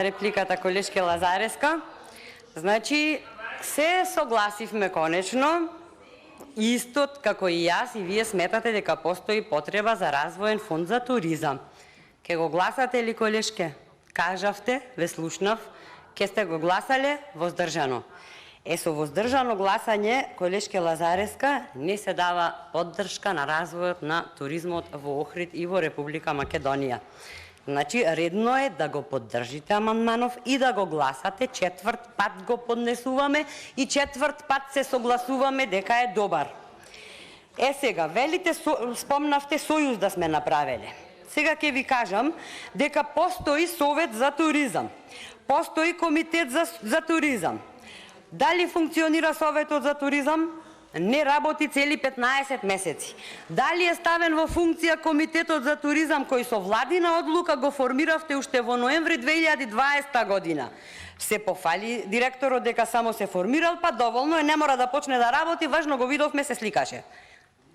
репликата колешке Лазареска. Значи, се согласивме конечно, исто како и јас и вие сметате дека постои потреба за развоен фонд за туризам. Ке го гласате ли, колешке? Кажавте, ве слушнав, ке сте го гласале воздржано. Со воздржано гласање, колешке Лазареска, не се дава поддршка на развојот на туризмот во Охрид и во Република Македонија. Значи, редно е да го поддржите амандманов и да го гласате. Четврт пат го поднесуваме и четврт пат се согласуваме дека е добар. Сега, велите, спомнавте сојуз да сме направиле. Сега ќе ви кажам дека постои Совет за туризам, постои Комитет за туризам. Дали функционира Советот за туризам? Не работи цели 15 месеци. Дали е ставен во функција Комитетот за туризам кој со владина одлука го формиравте уште во ноември 2020 година? Се пофали директорот дека само се формирал, па доволно е, не мора да почне да работи, важно го видовме се сликаше.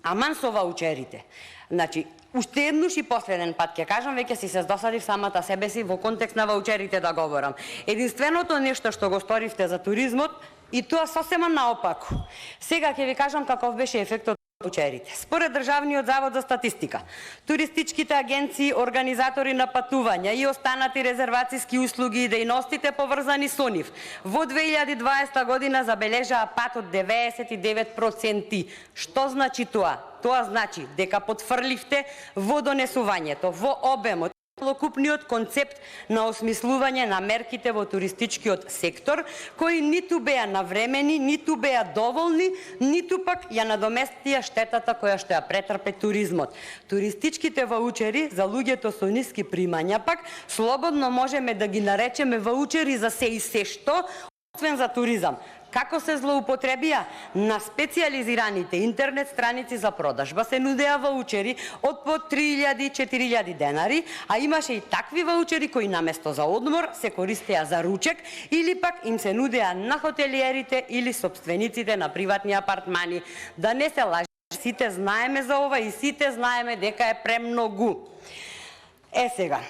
Аман со ваучерите. Значи, уште еднуш и последен пат ќе кажам, веќе си се досадив самата себе си во контекст на ваучерите да говорам. Единственото нешто што го сторивте за туризмот, и тоа сосема наопаку. Сега ќе ви кажам каков беше ефектот од ваучерите. Според Државниот завод за статистика, туристичките агенции, организатори на патувања и останати резервацијски услуги и дејностите поврзани со нив во 2020 година забележаа пат од 99%. Што значи тоа? Тоа значи дека потврливте во донесувањето, во обемот, целокупниот концепт на осмислување на мерките во туристичкиот сектор, кои ниту беа навремени, ниту беа доволни, ниту пак ја надоместија штетата која што ја претрпе туризмот. Туристичките ваучери за луѓето со ниски примања пак слободно можеме да ги наречеме ваучери за се и се што, освен за туризам. Како се злоупотребија? На специјализираните интернет страници за продажба се нудеа ваучери од по 3000-4000 денари, а имаше и такви ваучери кои наместо за одмор се користеа за ручек или пак им се нудеа на хотелиерите или собствениците на приватни апартмани. Да не се лаже, сите знаеме за ова и сите знаеме дека е премногу. Сега,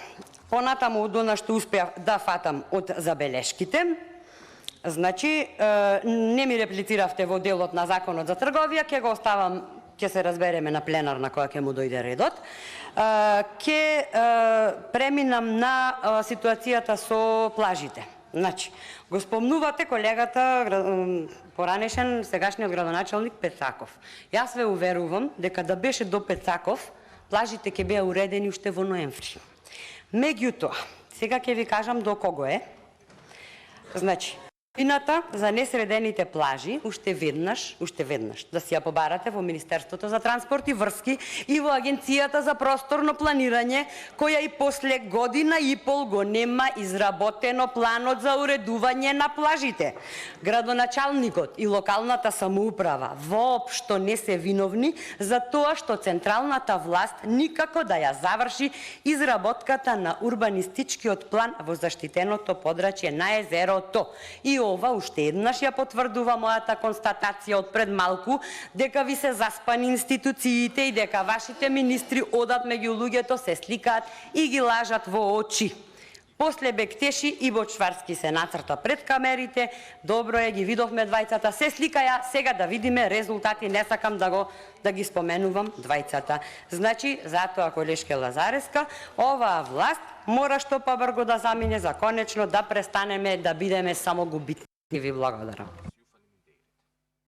понатаму од она што успеав да фатам од забелешките, значи, не ми реплициравте во делот на Законот за трговија, ќе го оставам, ќе се разбереме на пленарна која ќе му дојде редот. Ќе преминам на ситуацијата со плажите. Значи, го спомнувате колегата поранешен сегашниот градоначалник Пецаков. Јас ве уверувам дека да беше до Пецаков, плажите ќе беа уредени уште во ноември. Меѓутоа, сега ќе ви кажам до кого е. Значи, вината за несредените плажи уште веднаш да си ја побарате во Министерството за транспорт и врски и во Агенцијата за просторно планирање, која и после година и пол го нема изработено планот за уредување на плажите. Градоначалникот и локалната самоуправа воопшто не се виновни за тоа што централната власт никако да ја заврши изработката на урбанистичкиот план во заштитеното подрачје на езерото. И ова уште еднаш ја потврдува мојата констатација од пред малку, дека ви се заспани институциите и дека вашите министри одат меѓу луѓето, се сликаат и ги лажат во очи. После Бектеши и Бочварски се нацрта пред камерите, добро е, ги видовме двајцата, се сликаја, сега да видиме резултати, не сакам да ги споменувам двајцата. Значи, затоа колешке Лазареска, оваа власт мора што побрзо да замине за конечно да престанеме да бидеме само губитни. Ви благодарам.